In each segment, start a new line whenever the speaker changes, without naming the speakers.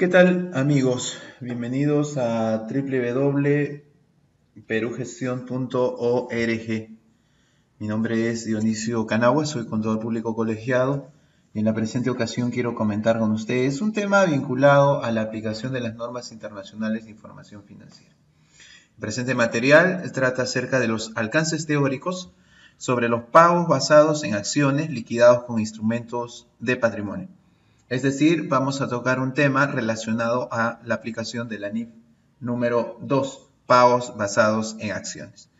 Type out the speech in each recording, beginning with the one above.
¿Qué tal, amigos? Bienvenidos a www.perugestion.org. Mi nombre es Dionisio Canagua, soy contador público colegiado y en la presente ocasión quiero comentar con ustedes un tema vinculado a la aplicación de las normas internacionales de información financiera. El presente material trata acerca de los alcances teóricos sobre los pagos basados en acciones liquidados con instrumentos de patrimonio. Es decir, vamos a tocar un tema relacionado a la aplicación de la NIF número 2, pagos basados en acciones.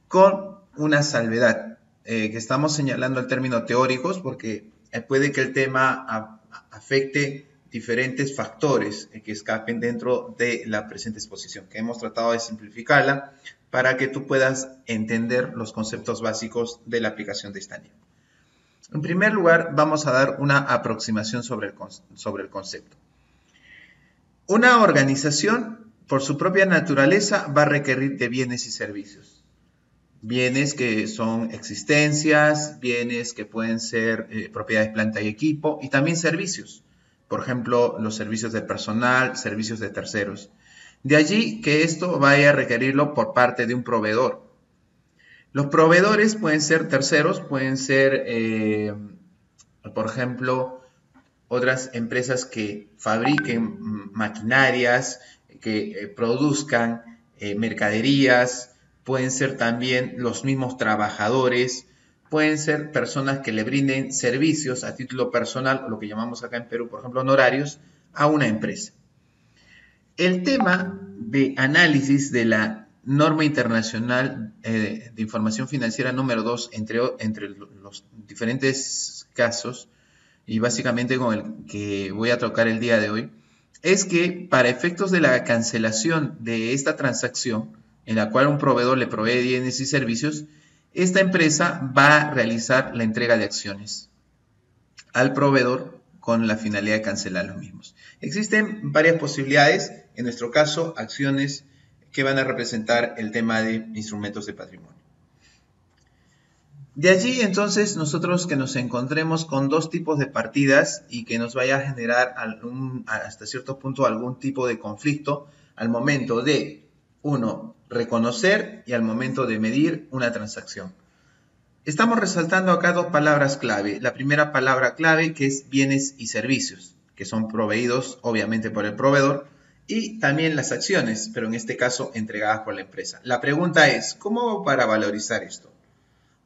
Con una salvedad, que estamos señalando el término teóricos porque puede que el tema afecte diferentes factores que escapen dentro de la presente exposición, que hemos tratado de simplificarla para que tú puedas entender los conceptos básicos de la aplicación de esta NIF. En primer lugar, vamos a dar una aproximación sobre el concepto. Una organización, por su propia naturaleza, va a requerir de bienes y servicios. Bienes que son existencias, bienes que pueden ser propiedades, planta y equipo, y también servicios. Por ejemplo, los servicios de personal, servicios de terceros. De allí que esto vaya a requerirlo por parte de un proveedor. Los proveedores pueden ser terceros, pueden ser, por ejemplo, otras empresas que fabriquen maquinarias, que produzcan mercaderías, pueden ser también los mismos trabajadores, pueden ser personas que le brinden servicios a título personal, lo que llamamos acá en Perú, por ejemplo, honorarios, a una empresa. El tema de análisis de la Norma Internacional de Información Financiera número 2, entre los diferentes casos, y básicamente con el que voy a tocar el día de hoy, es que para efectos de la cancelación de esta transacción, en la cual un proveedor le provee bienes y servicios, esta empresa va a realizar la entrega de acciones al proveedor con la finalidad de cancelar los mismos. Existen varias posibilidades, en nuestro caso, acciones que van a representar el tema de instrumentos de patrimonio. De allí, entonces, nosotros que nos encontremos con dos tipos de partidas y que nos vaya a generar hasta cierto punto algún tipo de conflicto al momento de, uno, reconocer y al momento de medir una transacción. Estamos resaltando acá dos palabras clave. La primera palabra clave, que es bienes y servicios, que son proveídos obviamente por el proveedor, y también las acciones, pero en este caso entregadas por la empresa. La pregunta es, ¿cómo hago para valorizar esto?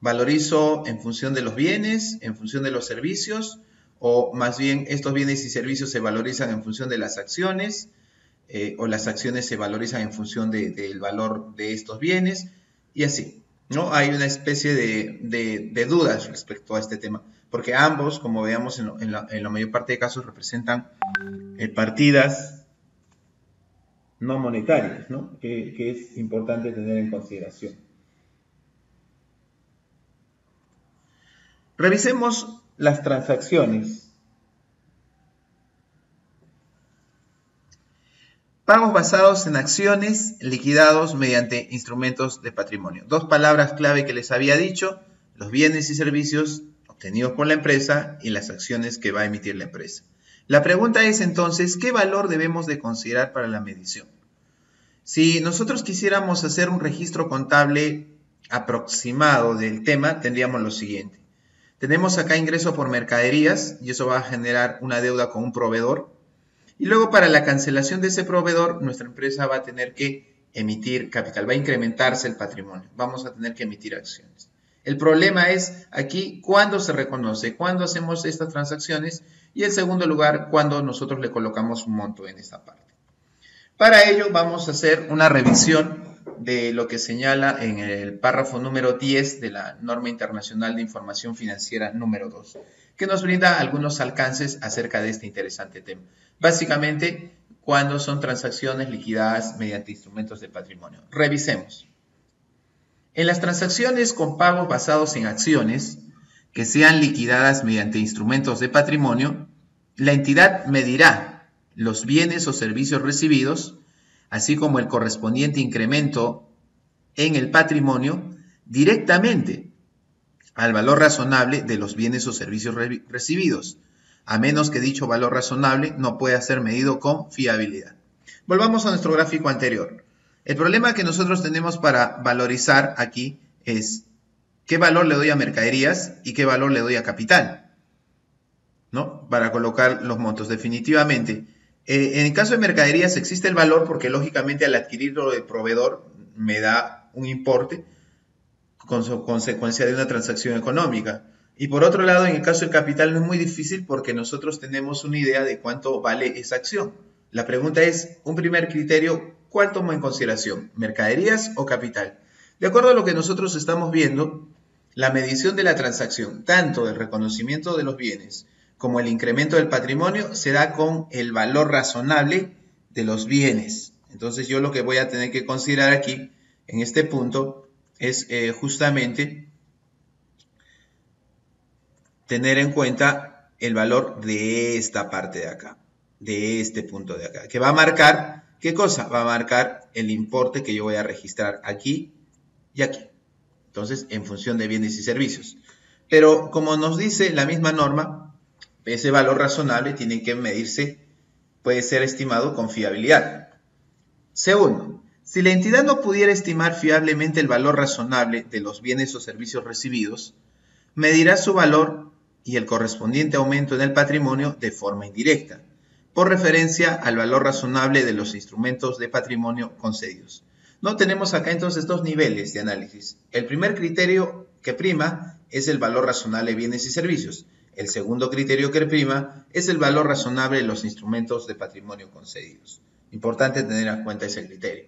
¿Valorizo en función de los bienes, en función de los servicios? ¿O más bien estos bienes y servicios se valorizan en función de las acciones? ¿O las acciones se valorizan en función del valor de estos bienes? Y así, ¿no? Hay una especie de dudas respecto a este tema, porque ambos, como veamos en la mayor parte de casos, representan partidas no monetarias, ¿no? Que es importante tener en consideración. Revisemos las transacciones. Pagos basados en acciones liquidados mediante instrumentos de patrimonio. Dos palabras clave que les había dicho: los bienes y servicios obtenidos por la empresa y las acciones que va a emitir la empresa. La pregunta es entonces, ¿qué valor debemos de considerar para la medición? Si nosotros quisiéramos hacer un registro contable aproximado del tema, tendríamos lo siguiente. Tenemos acá ingreso por mercaderías y eso va a generar una deuda con un proveedor. Y luego para la cancelación de ese proveedor, nuestra empresa va a tener que emitir capital, va a incrementarse el patrimonio, vamos a tener que emitir acciones. El problema es aquí cuándo se reconoce, cuándo hacemos estas transacciones y en segundo lugar, cuándo nosotros le colocamos un monto en esta parte. Para ello vamos a hacer una revisión de lo que señala en el párrafo número 10 de la Norma Internacional de Información Financiera número 2, que nos brinda algunos alcances acerca de este interesante tema. Básicamente, cuando son transacciones liquidadas mediante instrumentos de patrimonio. Revisemos. En las transacciones con pagos basados en acciones que sean liquidadas mediante instrumentos de patrimonio, la entidad medirá los bienes o servicios recibidos, así como el correspondiente incremento en el patrimonio, directamente al valor razonable de los bienes o servicios recibidos, a menos que dicho valor razonable no pueda ser medido con fiabilidad. Volvamos a nuestro gráfico anterior. El problema que nosotros tenemos para valorizar aquí es qué valor le doy a mercaderías y qué valor le doy a capital, ¿no? Para colocar los montos. Definitivamente, en el caso de mercaderías existe el valor porque lógicamente al adquirirlo el proveedor me da un importe con consecuencia de una transacción económica. Y por otro lado, en el caso del capital no es muy difícil porque nosotros tenemos una idea de cuánto vale esa acción. La pregunta es, un primer criterio, ¿cuál tomo en consideración? ¿Mercaderías o capital? De acuerdo a lo que nosotros estamos viendo, la medición de la transacción, tanto del reconocimiento de los bienes como el incremento del patrimonio, se da con el valor razonable de los bienes. Entonces yo lo que voy a tener que considerar aquí, en este punto, es justamente tener en cuenta el valor de esta parte de acá, de este punto de acá, que va a marcar, ¿qué cosa? Va a marcar el importe que yo voy a registrar aquí y aquí. Entonces, en función de bienes y servicios. Pero como nos dice la misma norma, ese valor razonable tiene que medirse, puede ser estimado con fiabilidad. Segundo, si la entidad no pudiera estimar fiablemente el valor razonable de los bienes o servicios recibidos, medirá su valor y el correspondiente aumento en el patrimonio de forma indirecta, por referencia al valor razonable de los instrumentos de patrimonio concedidos. No tenemos acá entonces dos niveles de análisis. El primer criterio que prima es el valor razonable de bienes y servicios. El segundo criterio que prima es el valor razonable de los instrumentos de patrimonio concedidos. Importante tener en cuenta ese criterio.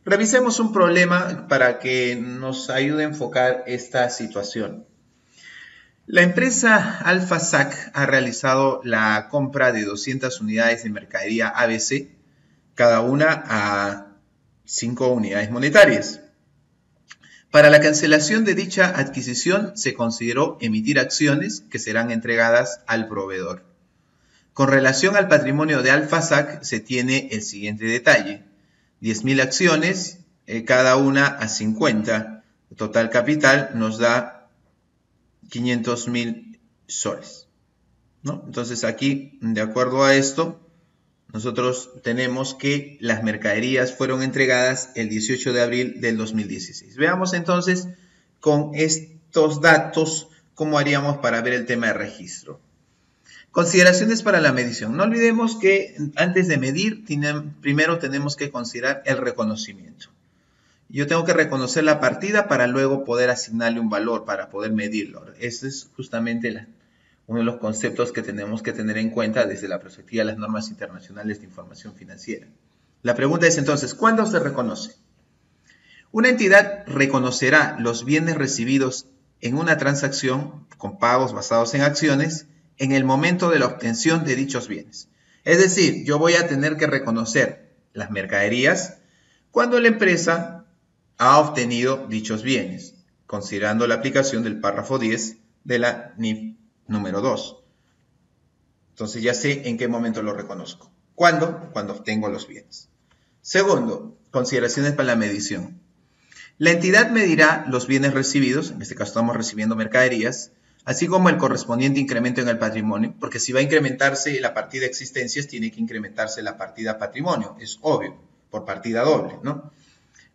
Revisemos un problema para que nos ayude a enfocar esta situación. La empresa Alfasac ha realizado la compra de 200 unidades de mercadería ABC, cada una a 5 unidades monetarias. Para la cancelación de dicha adquisición se consideró emitir acciones que serán entregadas al proveedor. Con relación al patrimonio de Alfasac se tiene el siguiente detalle. 10.000 acciones, cada una a 50. Total capital nos da 500.000 soles, ¿no? Entonces aquí, de acuerdo a esto, nosotros tenemos que las mercaderías fueron entregadas el 18 de abril del 2016. Veamos entonces con estos datos cómo haríamos para ver el tema de registro. Consideraciones para la medición. No olvidemos que antes de medir, primero tenemos que considerar el reconocimiento. Yo tengo que reconocer la partida para luego poder asignarle un valor, para poder medirlo. Ese es justamente uno de los conceptos que tenemos que tener en cuenta desde la perspectiva de las normas internacionales de información financiera. La pregunta es entonces, ¿cuándo se reconoce? Una entidad reconocerá los bienes recibidos en una transacción con pagos basados en acciones en el momento de la obtención de dichos bienes. Es decir, yo voy a tener que reconocer las mercaderías cuando la empresa ha obtenido dichos bienes, considerando la aplicación del párrafo 10 de la NIF número 2. Entonces ya sé en qué momento lo reconozco. ¿Cuándo? Cuando obtengo los bienes. Segundo, consideraciones para la medición. La entidad medirá los bienes recibidos, en este caso estamos recibiendo mercaderías, así como el correspondiente incremento en el patrimonio, porque si va a incrementarse la partida existencias, tiene que incrementarse la partida patrimonio, es obvio, por partida doble, ¿no?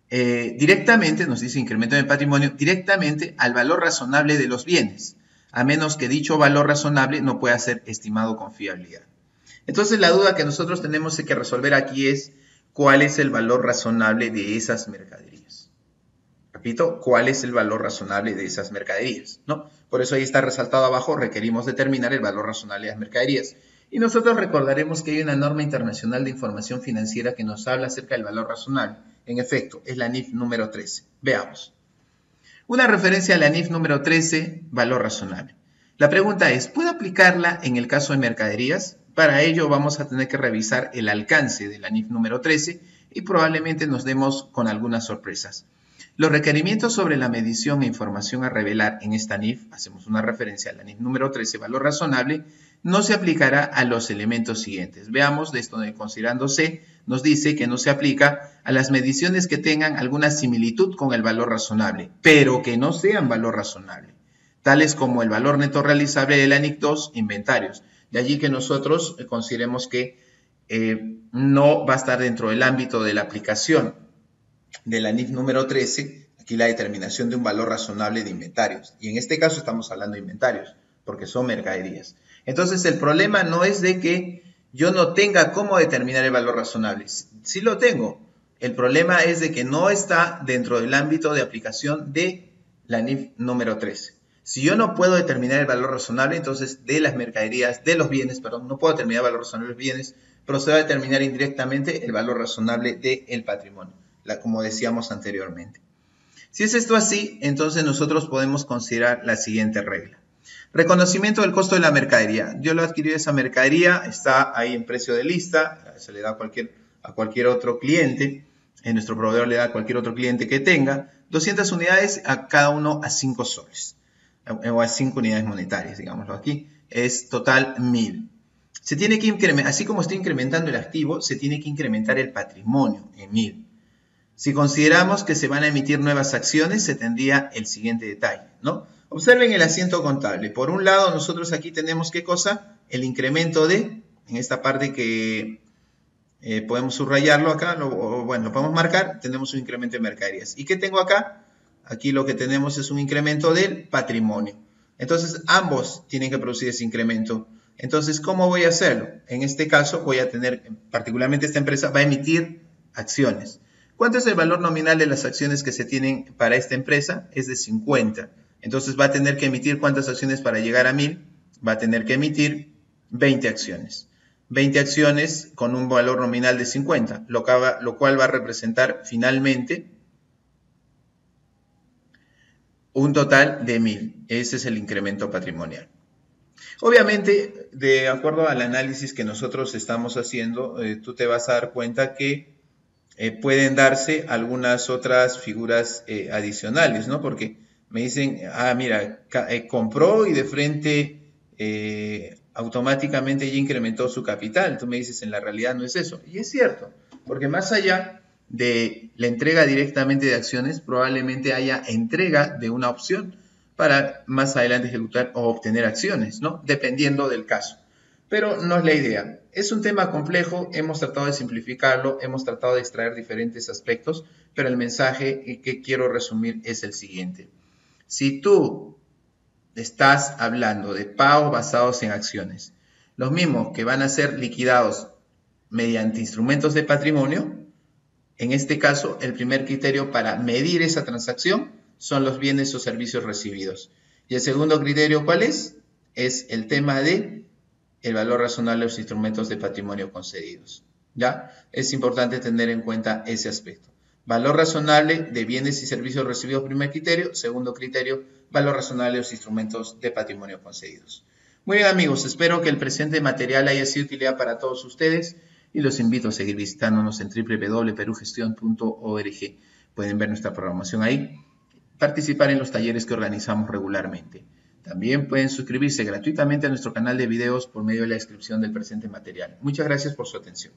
Directamente, nos dice incremento en el patrimonio, directamente al valor razonable de los bienes, a menos que dicho valor razonable no pueda ser estimado con fiabilidad. Entonces la duda que nosotros tenemos que resolver aquí es cuál es el valor razonable de esas mercaderías. Repito, ¿cuál es el valor razonable de esas mercaderías? ¿No? Por eso ahí está resaltado abajo, requerimos determinar el valor razonable de las mercaderías. Y nosotros recordaremos que hay una norma internacional de información financiera que nos habla acerca del valor razonable. En efecto, es la NIF número 13. Veamos. Una referencia a la NIF número 13, valor razonable. La pregunta es, ¿puedo aplicarla en el caso de mercaderías? Para ello vamos a tener que revisar el alcance de la NIF número 13 y probablemente nos demos con algunas sorpresas. Los requerimientos sobre la medición e información a revelar en esta NIF, hacemos una referencia a la NIF número 13, valor razonable, no se aplicará a los elementos siguientes. Veamos de esto, considerando C, nos dice que no se aplica a las mediciones que tengan alguna similitud con el valor razonable, pero que no sean valor razonable, tales como el valor neto realizable de la NIC 2, inventarios. De allí que nosotros consideremos que no va a estar dentro del ámbito de la aplicación de la NIF número 13, aquí la determinación de un valor razonable de inventarios. Y en este caso estamos hablando de inventarios, porque son mercaderías. Entonces el problema no es de que yo no tenga cómo determinar el valor razonable. Sí lo tengo. El problema es de que no está dentro del ámbito de aplicación de la NIF número 13. Si yo no puedo determinar el valor razonable, entonces de las mercaderías, de los bienes, perdón, no puedo determinar el valor razonable de los bienes, procedo a determinar indirectamente el valor razonable del patrimonio, como decíamos anteriormente. Si es esto así, entonces nosotros podemos considerar la siguiente regla. Reconocimiento del costo de la mercadería. Yo lo adquirí esa mercadería, está ahí en precio de lista, se le da a cualquier otro cliente, nuestro proveedor le da a cualquier otro cliente que tenga, 200 unidades a cada uno a 5 soles, o a 5 unidades monetarias, digámoslo aquí, es total 1000. Se tiene que incrementar, así como está incrementando el activo, se tiene que incrementar el patrimonio en 1000. Si consideramos que se van a emitir nuevas acciones, se tendría el siguiente detalle, ¿no? Observen el asiento contable. Por un lado, nosotros aquí tenemos, ¿qué cosa? El incremento de, en esta parte que podemos subrayarlo acá, lo podemos marcar, tenemos un incremento de mercaderías. ¿Y qué tengo acá? Aquí lo que tenemos es un incremento del patrimonio. Entonces, ambos tienen que producir ese incremento. Entonces, ¿cómo voy a hacerlo? En este caso, voy a tener, particularmente esta empresa, va a emitir acciones. ¿Cuánto es el valor nominal de las acciones que se tienen para esta empresa? Es de 50. Entonces, va a tener que emitir ¿cuántas acciones para llegar a 1000? Va a tener que emitir 20 acciones. 20 acciones con un valor nominal de 50, lo cual va a representar finalmente un total de 1000. Ese es el incremento patrimonial. Obviamente, de acuerdo al análisis que nosotros estamos haciendo, tú te vas a dar cuenta que pueden darse algunas otras figuras adicionales, ¿no? Porque me dicen, mira, compró y de frente automáticamente ya incrementó su capital. Tú me dices, en la realidad no es eso. Y es cierto, porque más allá de la entrega directamente de acciones, probablemente haya entrega de una opción para más adelante ejecutar o obtener acciones, ¿no? Dependiendo del caso. Pero no es la idea. Es un tema complejo, hemos tratado de simplificarlo, hemos tratado de extraer diferentes aspectos, pero el mensaje que quiero resumir es el siguiente. Si tú estás hablando de pagos basados en acciones, los mismos que van a ser liquidados mediante instrumentos de patrimonio, en este caso, el primer criterio para medir esa transacción son los bienes o servicios recibidos. Y el segundo criterio, ¿cuál es? Es el tema de el valor razonable de los instrumentos de patrimonio concedidos. ¿Ya? Es importante tener en cuenta ese aspecto. Valor razonable de bienes y servicios recibidos, primer criterio. Segundo criterio, valor razonable de los instrumentos de patrimonio concedidos. Muy bien, amigos, espero que el presente material haya sido de utilidad para todos ustedes y los invito a seguir visitándonos en www.perugestion.org. Pueden ver nuestra programación ahí, participar en los talleres que organizamos regularmente. También pueden suscribirse gratuitamente a nuestro canal de videos por medio de la descripción del presente material. Muchas gracias por su atención.